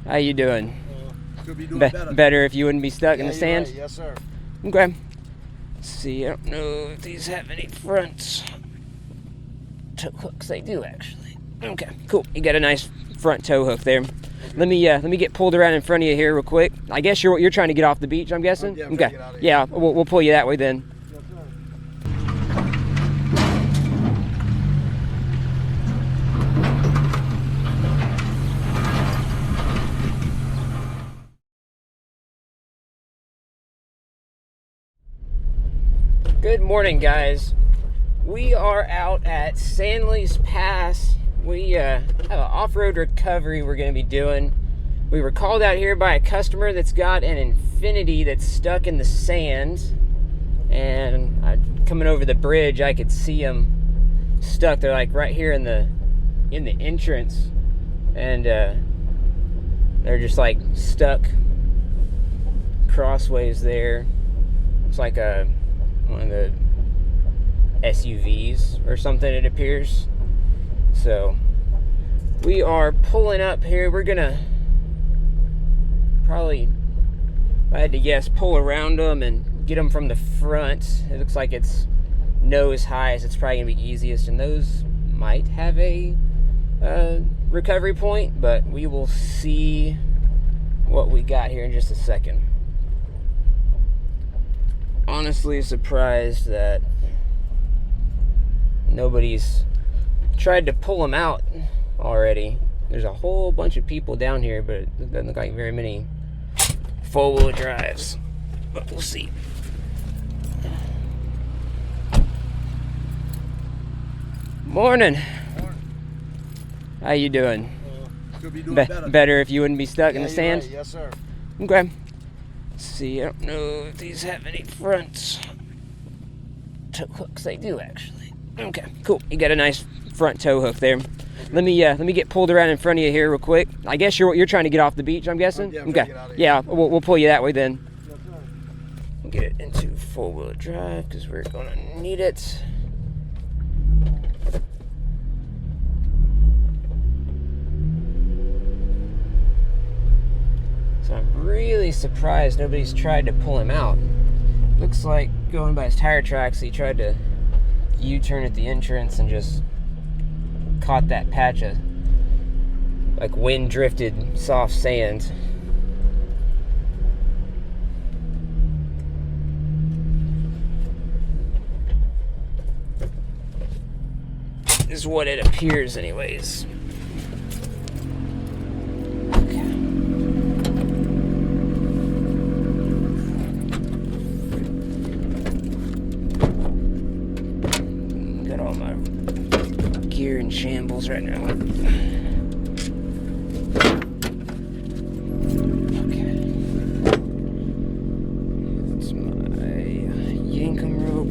How you doing? Could be doing better. Better if you wouldn't be stuck in the sand? Right. Yes, sir. Okay. Let's see, I don't know if these have any front tow hooks. They do, actually. Okay, cool. You got a nice front tow hook there. Okay. Let me get pulled around in front of you here real quick. I guess you're trying to get off the beach, I'm guessing? Yeah, I'm okay. trying to get out of here. Yeah, we'll pull you that way then. Yes, sir. Good morning, guys. We are out at Sandley's Pass. We have an off-road recovery we're going to be doing. We were called out here by a customer that's got an Infinity that's stuck in the sand. And coming over the bridge, I could see them stuck. They're like right here in the entrance. And they're just like stuck crossways there. It's like one of the SUVs or something, it appears. So we are pulling up here. We're gonna probably, if I had to guess, pull around them and get them from the front. It looks like it's nose high, so it's probably gonna be easiest, and those might have a recovery point, but we will see what we got here in just a second. Honestly surprised that nobody's tried to pull them out already. There's a whole bunch of people down here, but it doesn't look like very many four-wheel drives. But we'll see. Morning. Morning. How you doing? Could be doing better. Better if you wouldn't be stuck in the sand? Right. Yes, sir. Okay. Let's see, I don't know if these have any front tow hooks. They do, actually. Okay, cool. You got a nice front tow hook there. Okay. Let me get pulled around in front of you here real quick. I guess you're trying to get off the beach, I'm guessing? Yeah, I'm trying to get out of here. Yeah, we'll pull you that way then. Yes, sir. Get it into four-wheel drive because we're gonna need it. So I'm really surprised nobody's tried to pull him out. Looks like going by his tire tracks, he tried to U-turn at the entrance and just caught that patch of like wind-drifted soft sand. Is what it appears anyways. Gear in shambles right now. Okay. That's my Yankum rope.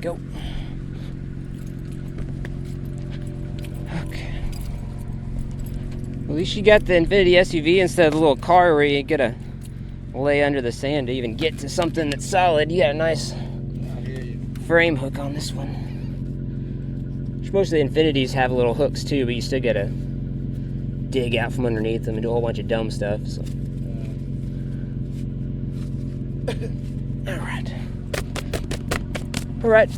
Go. Okay. Well, at least you got the Infinity SUV instead of the little car where you gotta lay under the sand to even get to something that's solid. You got a nice frame hook on this one. Which most of the Infinities have little hooks too, but you still gotta dig out from underneath them and do a whole bunch of dumb stuff. So. All right,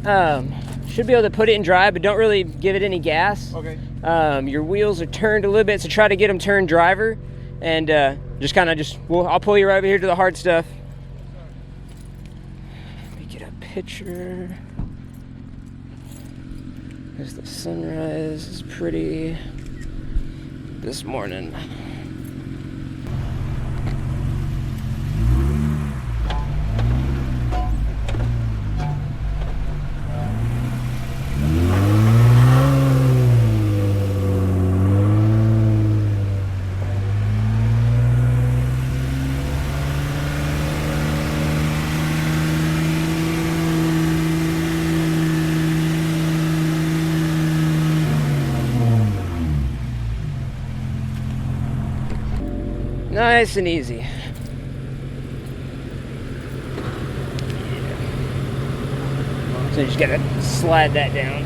should be able to put it in drive, but don't really give it any gas. Okay. Your wheels are turned a little bit, so try to get them turned driver, and I'll pull you right over here to the hard stuff. Let me get a picture. There's the sunrise. It's pretty this morning. Nice and easy. So you just gotta slide that down.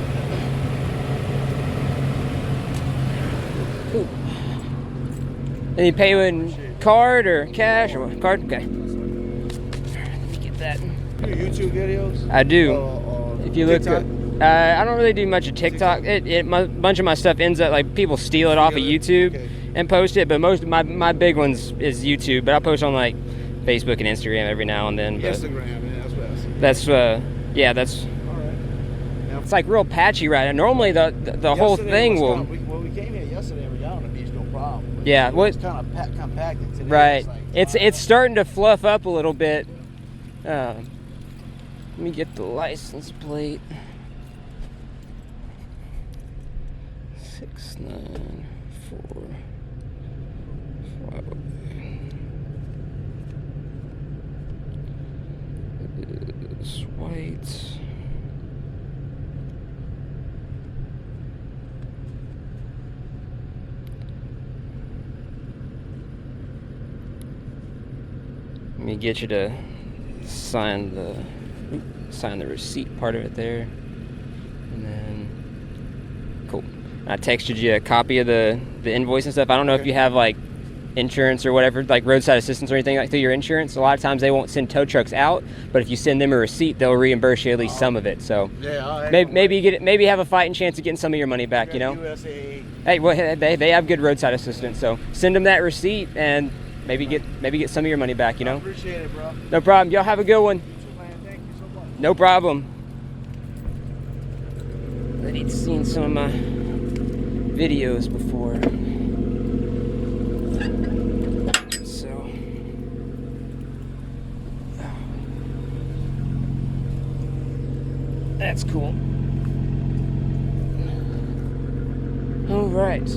Ooh. And you pay with card or cash or what? Card? Okay. Let me get that. You do YouTube videos? I do. If you look TikTok? I don't really do much of TikTok. Bunch of my stuff ends up like people steal it off of YouTube and post it, but most of my big ones is YouTube. But I post on like Facebook and Instagram every now and then. But Instagram, man, that's what I see. that's yeah, that's. All right. Now, It's like real patchy right now. Normally the whole thing will. When we came here yesterday, we got on the beach, no problem. But Yeah, it what? was kind of compacted today. Right. It's like, It's starting to fluff up a little bit. Let me get the license plate. 694. It's white. Let me get you to sign the receipt part of it there, and then cool. I texted you a copy of the invoice and stuff. I don't know if you have like insurance or whatever, like roadside assistance or anything like through your insurance. A lot of times they won't send tow trucks out, but if you send them a receipt, they'll reimburse you at least some of it. So yeah, maybe you get it, maybe have a fighting chance of getting some of your money back. You know. USA. Hey, well, they have good roadside assistance, so send them that receipt and maybe get some of your money back. You know. I appreciate it, bro. No problem. Y'all have a good one. You too, man. Thank you so much. No problem. I need seen some of my videos before. So that's cool. All right.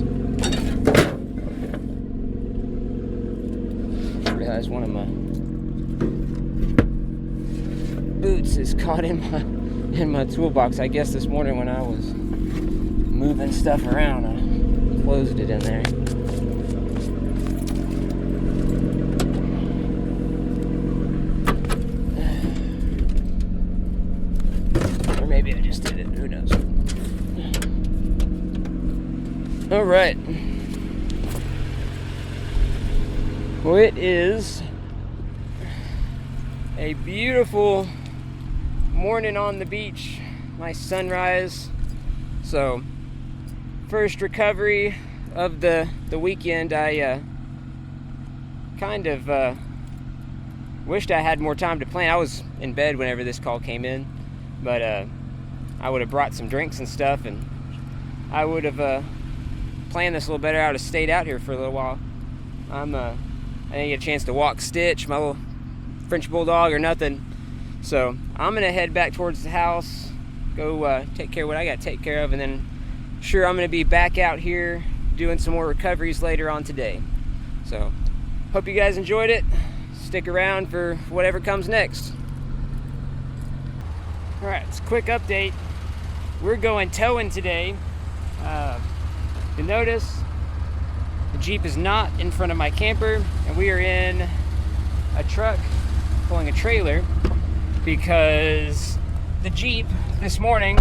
I realized one of my boots is caught in my toolbox. I guess this morning when I was moving stuff around, I closed it in there. Or maybe I just did it, who knows. All right. Well, it is a beautiful morning on the beach. Nice sunrise. So, first recovery of the weekend. I kind of wished I had more time to plan. I was in bed whenever this call came in, but I would have brought some drinks and stuff, and I would have planned this a little better. I would have stayed out here for a little while. I didn't get a chance to walk Stitch, my little French bulldog, or nothing. So I'm gonna head back towards the house, go take care of what I got to take care of, and then sure, I'm gonna be back out here doing some more recoveries later on today. So hope you guys enjoyed it. Stick around for whatever comes next. All right, it's a quick update. We're going towing today. You'll notice the Jeep is not in front of my camper, and we are in a truck pulling a trailer because the Jeep this morning,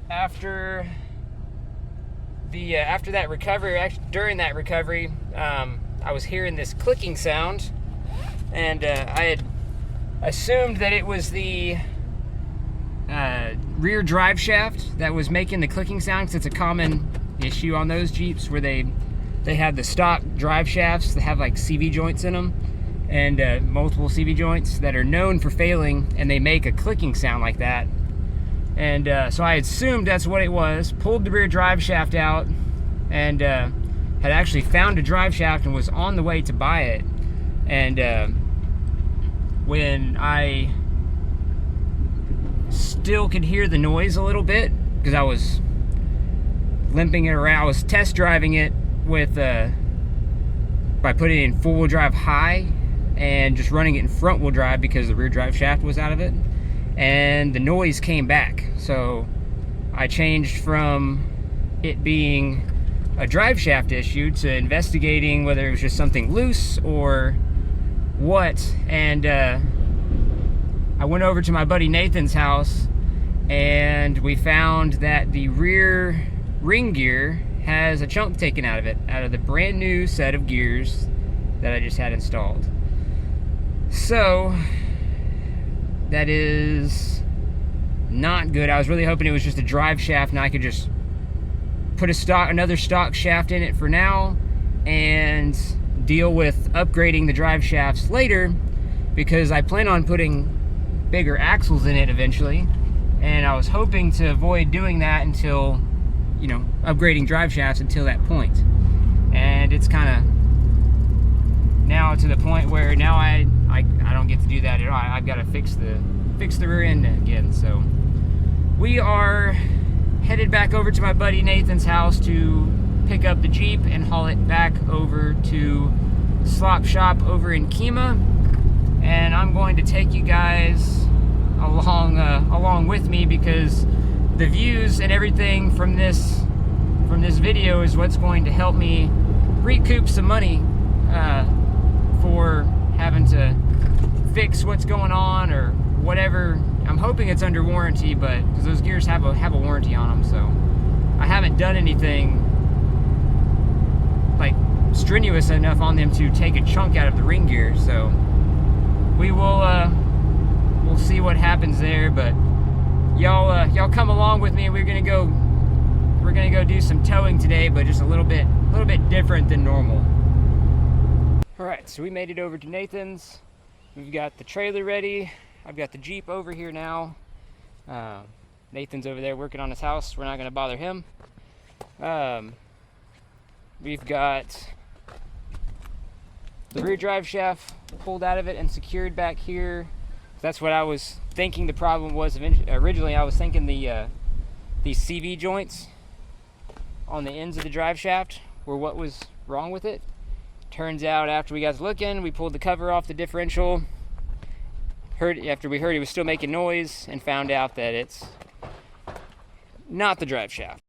after that recovery, actually during that recovery, I was hearing this clicking sound, and I had assumed that it was the rear drive shaft that was making the clicking sound, because it's a common issue on those Jeeps where they have the stock drive shafts that have like CV joints in them, and multiple CV joints that are known for failing, and they make a clicking sound like that. And so I assumed that's what it was, pulled the rear drive shaft out, and had actually found a drive shaft and was on the way to buy it. And when I still could hear the noise a little bit, because I was limping it around, I was test driving it with by putting it in four-wheel drive high and just running it in front-wheel drive because the rear drive shaft was out of it, and the noise came back. So I changed from it being a drive shaft issue to investigating whether it was just something loose or what. And I went over to my buddy Nathan's house, and we found that the rear ring gear has a chunk taken out of it, out of the brand new set of gears that I just had installed. So that is not good. I was really hoping it was just a drive shaft and I could just put another stock shaft in it for now and deal with upgrading the drive shafts later, because I plan on putting bigger axles in it eventually, and I was hoping to avoid doing that until, you know, upgrading drive shafts until that point. And it's kind of now to the point where now I don't get to do that at all. I've got to fix the rear end again. So we are headed back over to my buddy Nathan's house to pick up the Jeep and haul it back over to Slop Shop over in Kemah. And I'm going to take you guys along with me, because the views and everything from this video is what's going to help me recoup some money for having to fix what's going on or whatever. I'm hoping it's under warranty, but because those gears have a warranty on them, so I haven't done anything like strenuous enough on them to take a chunk out of the ring gear. So we will we'll see what happens there. But y'all come along with me, and we're gonna go do some towing today, but just a little bit different than normal. All right, so we made it over to Nathan's. We've got the trailer ready. I've got the Jeep over here now. Nathan's over there working on his house. We're not gonna bother him. We've got the rear drive shaft pulled out of it and secured back here. That's what I was thinking the problem was. Originally I was thinking these CV joints on the ends of the drive shaft were what was wrong with it. Turns out after we got looking, we pulled the cover off the differential. After we heard it was still making noise, and found out that it's not the drive shaft.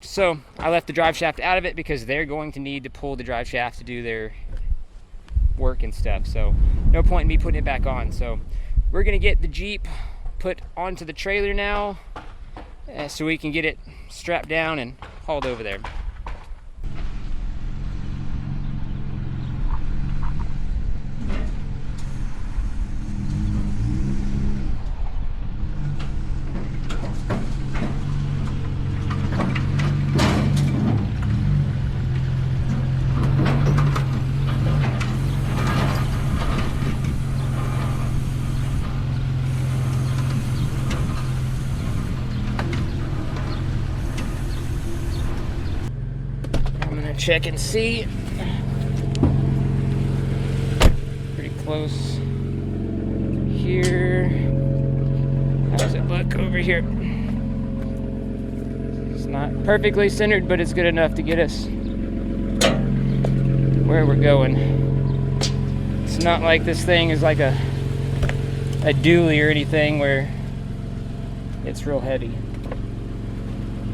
So I left the drive shaft out of it because they're going to need to pull the drive shaft to do their work and stuff. So no point in me putting it back on. So we're gonna get the Jeep put onto the trailer now, so we can get it strapped down and hauled over there. Check and see. Pretty close here. How does it look over here? It's not perfectly centered, but it's good enough to get us where we're going. It's not like this thing is like a dually or anything where it's real heavy.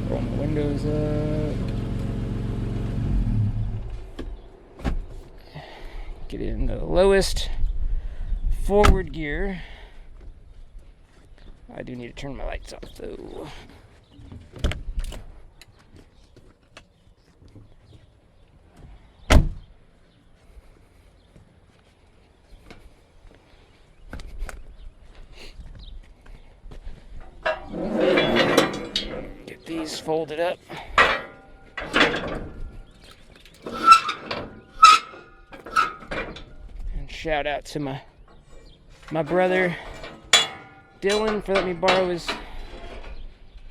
Roll my windows up. Get it in the lowest forward gear. I do need to turn my lights off though. Get these folded up. Shout out to my brother Dylan for letting me borrow his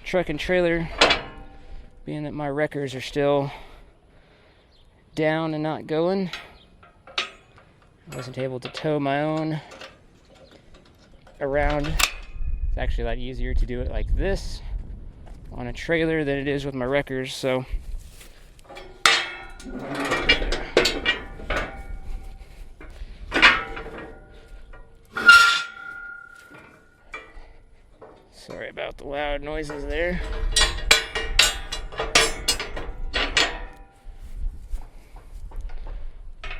truck and trailer, being that my wreckers are still down and not going. I wasn't able to tow my own around. It's actually a lot easier to do it like this on a trailer than it is with my wreckers, so sorry about out the loud noises there.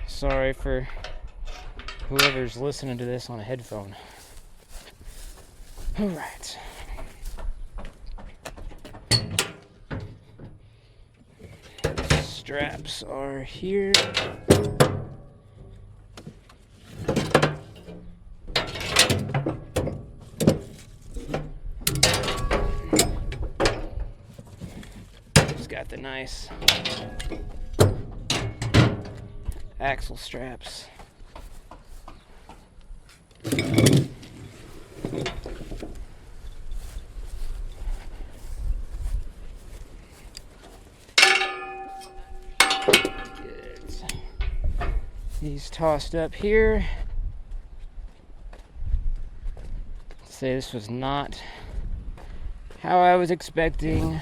Sorry for whoever's listening to this on a headphone. All right. Straps are here. It's got the nice axle straps. These tossed up here. Say this was not how I was expecting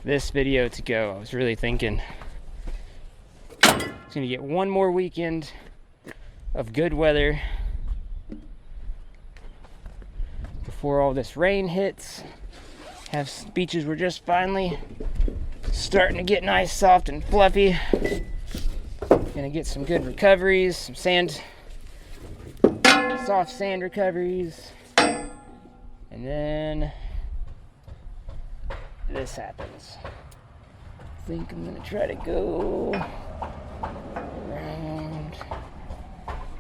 this video to go. I was really thinking it's gonna get one more weekend of good weather before all this rain hits. Beaches were just finally starting to get nice, soft, and fluffy. Gonna get some good recoveries, some sand, soft sand recoveries, and then this happens. I think I'm gonna try to go around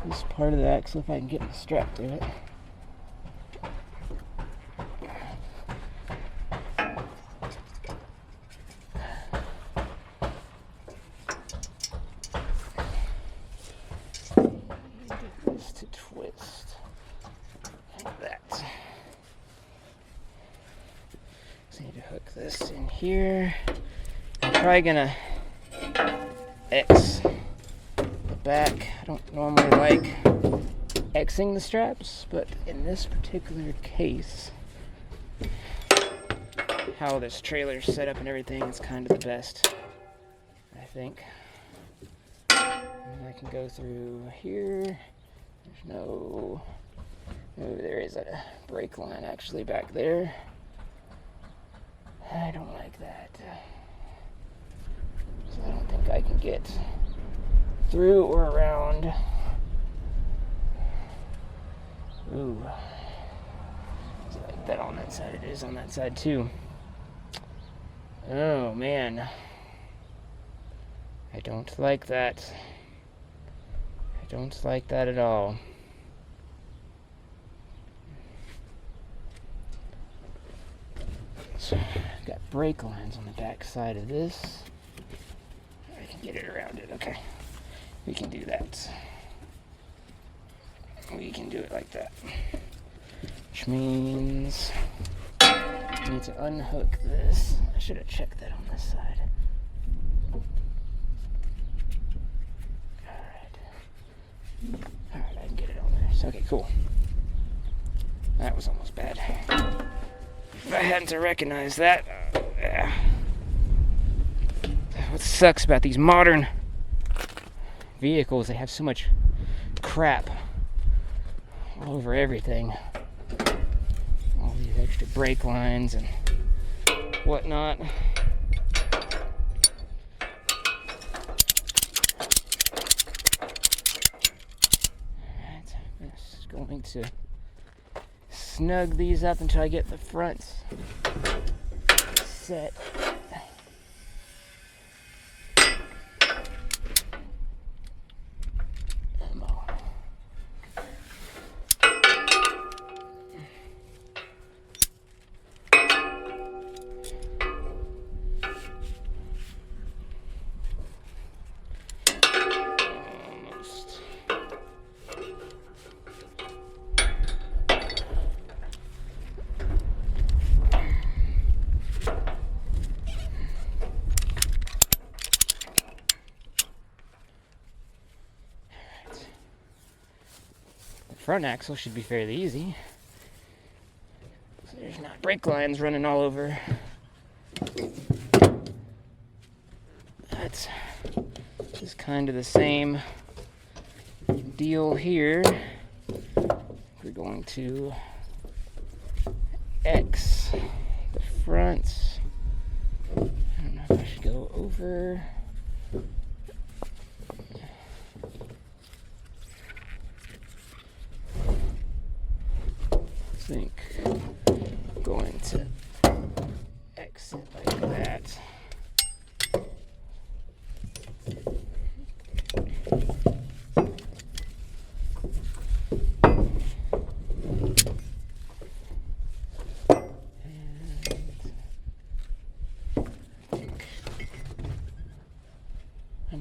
this part of the axle if I can get the strap to it. This in here. I'm probably gonna X the back. I don't normally like Xing the straps, but in this particular case, how this trailer's set up and everything is kind of the best, I think. And I can go through here. There's no, there is a brake line actually back there. I don't like that. So I don't think I can get through or around. Ooh. Is it like that on that side? It is on that side too. Oh man. I don't like that. I don't like that at all. So I've got brake lines on the back side of this. I can get it around it. Okay, we can do that. We can do it like that, which means I need to unhook this. I should have checked that on this side. All right, I can get it on there. So, okay, cool. That was almost bad. If I hadn't to recognize that, yeah. What sucks about these modern vehicles, they have so much crap all over everything. All these extra brake lines and whatnot. Alright, I'm just going to snug these up until I get the fronts set. Front axle should be fairly easy. So there's not brake lines running all over. That's just kind of the same deal here. We're going to X the front. I don't know if I should go over. I think I'm going to exit like that.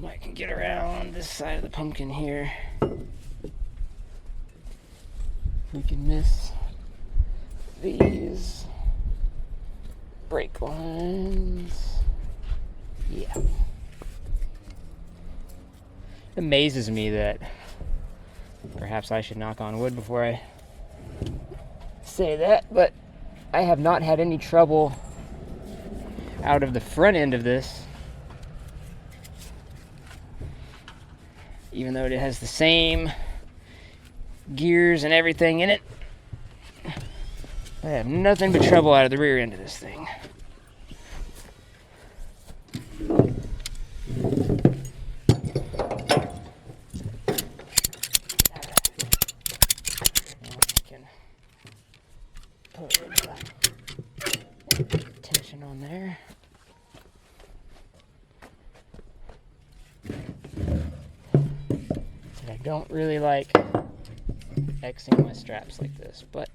I can get around this side of the pumpkin here. We can miss these brake lines. Yeah. It amazes me that perhaps I should knock on wood before I say that, but I have not had any trouble out of the front end of this. Even though it has the same gears and everything in it, I have nothing but trouble out of the rear end of this thing. I can put tension on there. I don't really like Xing my straps like this, but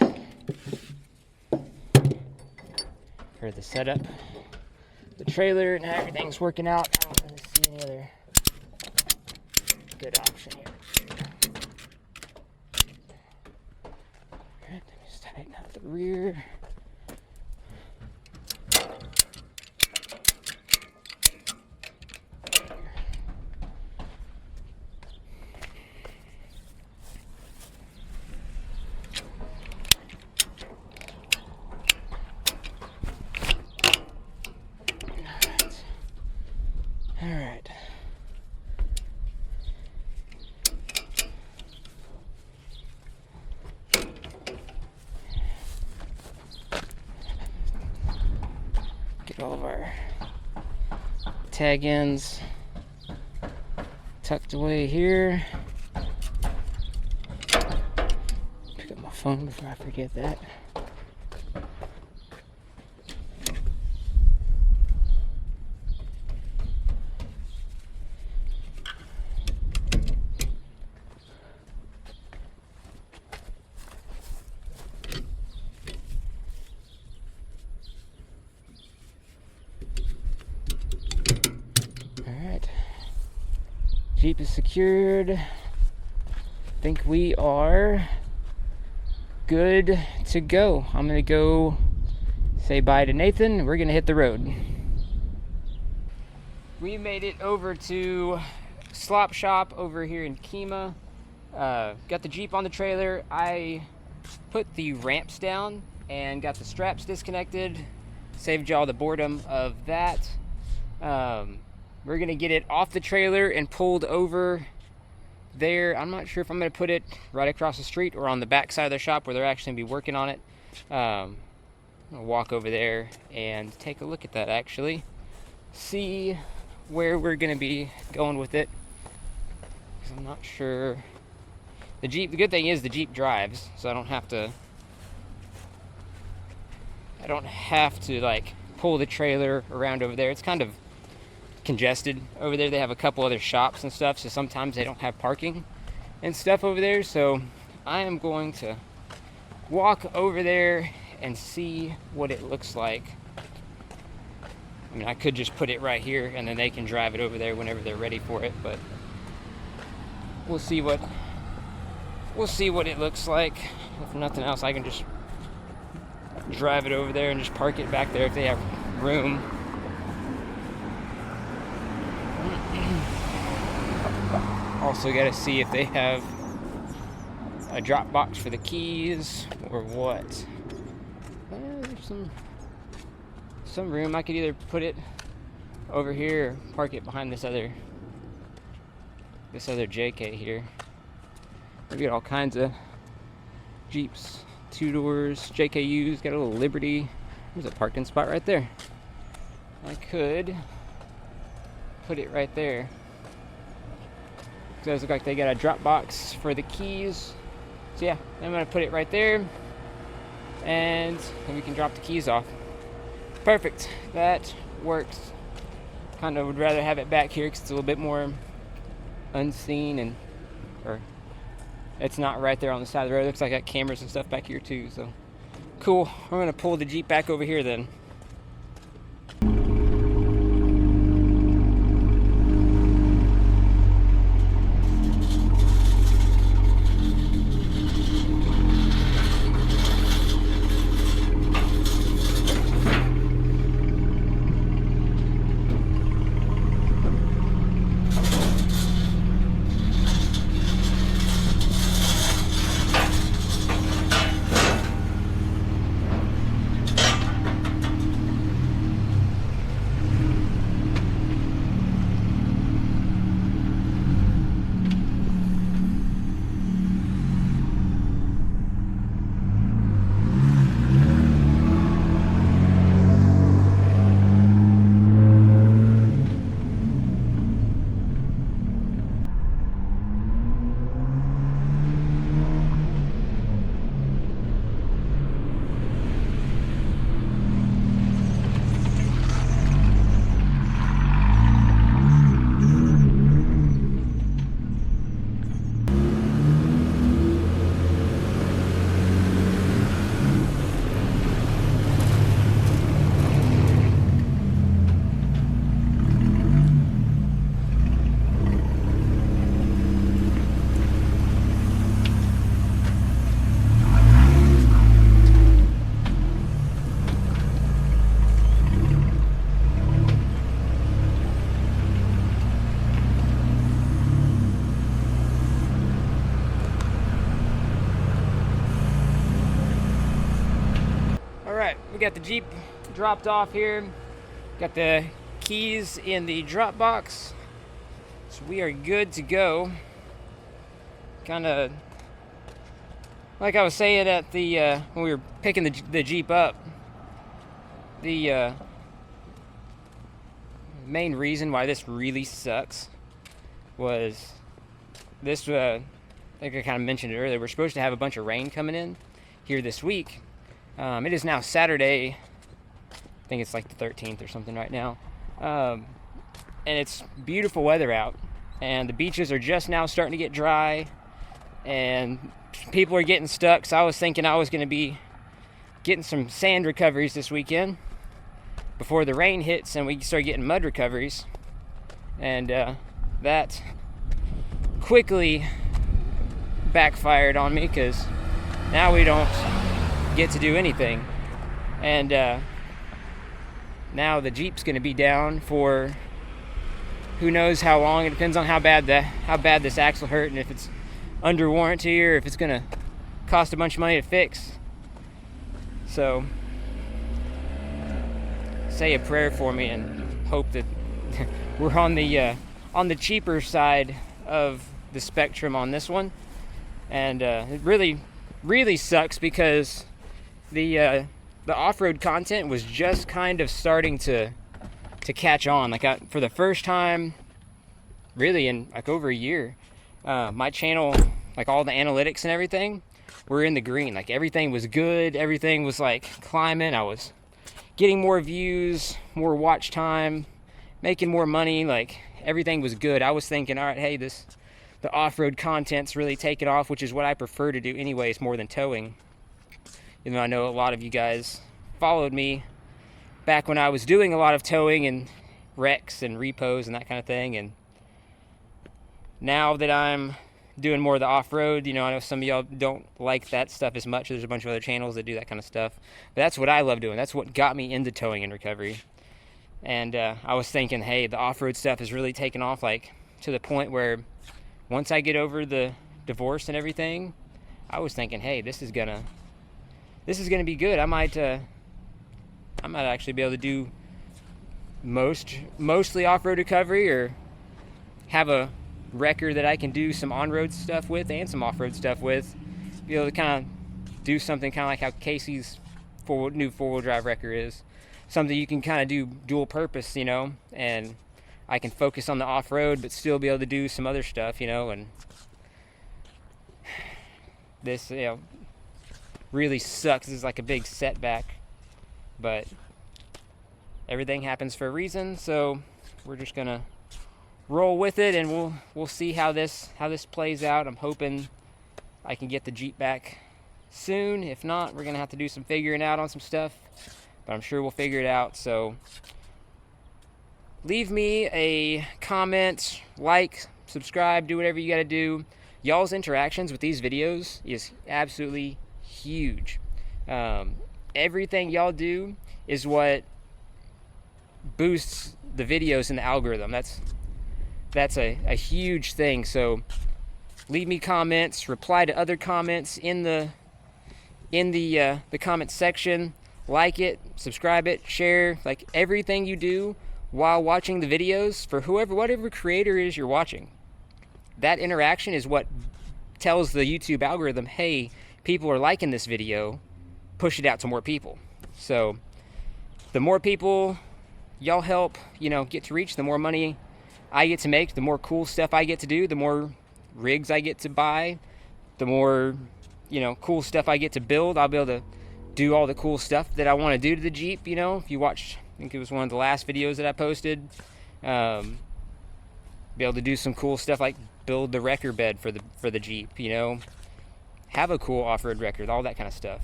for the setup, the trailer, and how everything's working out, I don't really see any other good option here. Alright, let me just tighten up the rear. Alright. Get all of our tag ends tucked away here. Pick up my phone before I forget that. Jeep is secured. I think we are good to go. I'm gonna go say bye to Nathan. We're gonna hit the road. We made it over to Slop Shop over here in Kemah. Got the Jeep on the trailer. I put the ramps down and got the straps disconnected. Saved y'all the boredom of that. We're gonna get it off the trailer and pulled over there. I'm not sure if I'm gonna put it right across the street or on the back side of the shop where they're actually gonna be working on it. I'm gonna walk over there and take a look at that, actually. See where we're gonna be going with it. 'Cause I'm not sure. The Jeep, the good thing is the Jeep drives, so I don't have to like pull the trailer around over there. It's kind of congested over there. They have a couple other shops and stuff, so sometimes they don't have parking and stuff over there. So I am going to walk over there and see what it looks like. I mean, I could just put it right here and then they can drive it over there whenever they're ready for it, but we'll see what it looks like. If nothing else, I can just drive it over there and just park it back there if they have room. Also got to see if they have a drop box for the keys or what. There's some room. I could either put it over here or park it behind this other JK here. We got all kinds of Jeeps 2 doors, JKU's, got a little Liberty. There's a parking spot right there. I could put it right there. Does look like they got a drop box for the keys. So yeah, I'm gonna put it right there, and then we can drop the keys off. Perfect, that works. Kind of would rather have it back here because it's a little bit more unseen, or it's not right there on the side of the road. It looks like I got cameras and stuff back here too, so cool. I'm gonna pull the Jeep back over here then. We got the Jeep dropped off here. Got the keys in the drop box. So we are good to go. Kind of like I was saying at the when we were picking the Jeep up, the main reason why this really sucks was this. I think I kind of mentioned it earlier. We're supposed to have a bunch of rain coming in here this week. It is now Saturday. I think it's like the 13th or something right now. And it's beautiful weather out. And the beaches are just now starting to get dry. And people are getting stuck. So I was thinking I was going to be getting some sand recoveries this weekend before the rain hits and we start getting mud recoveries. And that quickly backfired on me because now we don't get to do anything, and now the Jeep's going to be down for who knows how long. It depends on how bad this axle hurt and if it's under warranty or if it's going to cost a bunch of money to fix. So say a prayer for me and hope that we're on the cheaper side of the spectrum on this one. And it really sucks because the off-road content was just kind of starting to catch on. Like for the first time really in like over a year, my channel, like all the analytics and everything, were in the green. Like everything was good, everything was like climbing. I was getting more views, more watch time, making more money, like everything was good. I was thinking, all right, hey, the off-road content's really taken off, which is what I prefer to do anyways, more than towing. Even though I know a lot of you guys followed me back when I was doing a lot of towing and wrecks and repos and that kind of thing. And now that I'm doing more of the off-road, you know, I know some of y'all don't like that stuff as much. There's a bunch of other channels that do that kind of stuff. But that's what I love doing. That's what got me into towing and recovery. And I was thinking, hey, the off-road stuff is really taking off, like to the point where once I get over the divorce and everything, I was thinking, hey, this is gonna be good. I might actually be able to do mostly off-road recovery, or have a wrecker that I can do some on-road stuff with and some off-road stuff with. Be able to kind do something kind of like how Casey's new four-wheel drive wrecker is. Something you can kind of do dual purpose, you know, and I can focus on the off-road but still be able to do some other stuff, you know. And this, you know, really sucks. This is like a big setback, but everything happens for a reason, so we're just gonna roll with it, and we'll see how this plays out. I'm hoping I can get the Jeep back soon. If not, we're gonna have to do some figuring out on some stuff, but I'm sure we'll figure it out. So leave me a comment, like, subscribe, do whatever you gotta do. Y'all's interactions with these videos is absolutely huge. Everything y'all do is what boosts the videos in the algorithm. That's a huge thing. So leave me comments, reply to other comments in the comment section, like it, subscribe it, share, like everything you do while watching the videos for whatever creator it is you're watching. That interaction is what tells the YouTube algorithm, hey, people are liking this video, push it out to more people. So the more people y'all help, you know, get to reach, the more money I get to make, the more cool stuff I get to do, the more rigs I get to buy, the more, you know, cool stuff I get to build. I'll be able to do all the cool stuff that I want to do to the Jeep, you know. If you watched, I think it was one of the last videos that I posted, be able to do some cool stuff like build the wrecker bed for the Jeep, you know, have a cool off-road wrecker, all that kind of stuff.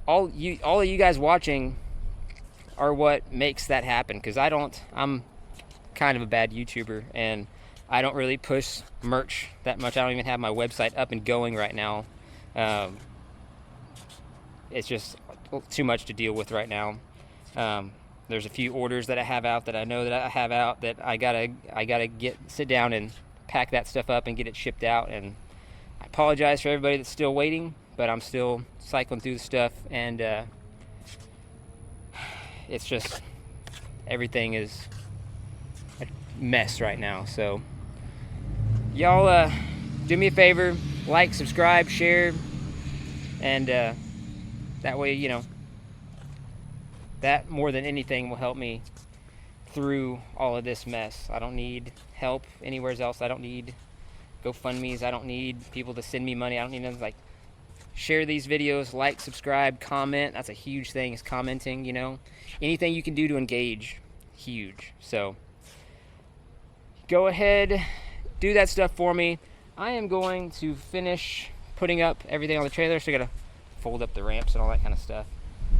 All of you guys watching are what makes that happen, because I'm kind of a bad YouTuber, and I don't really push merch that much. I don't even have my website up and going right now. It's just too much to deal with right now. There's a few orders that I have out, that I know that I have out, that I gotta sit down and pack that stuff up and get it shipped out. And I apologize for everybody that's still waiting, but I'm still cycling through the stuff, and it's just, everything is a mess right now. So y'all do me a favor, like, subscribe, share, and that way, you know, that more than anything will help me through all of this mess. I don't need help anywhere else. I don't need GoFundMes. I don't need people to send me money. I don't need nothing. Like, share these videos, like, subscribe, comment. That's a huge thing, is commenting, you know. Anything you can do to engage, huge. So go ahead, do that stuff for me. I am going to finish putting up everything on the trailer, so I gotta fold up the ramps and all that kind of stuff.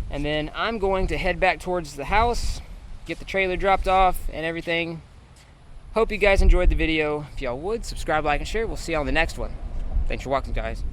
And then I'm going to head back towards the house, get the trailer dropped off and everything. Hope you guys enjoyed the video. If y'all would, subscribe, like, and share. We'll see you on the next one. Thanks for watching, guys.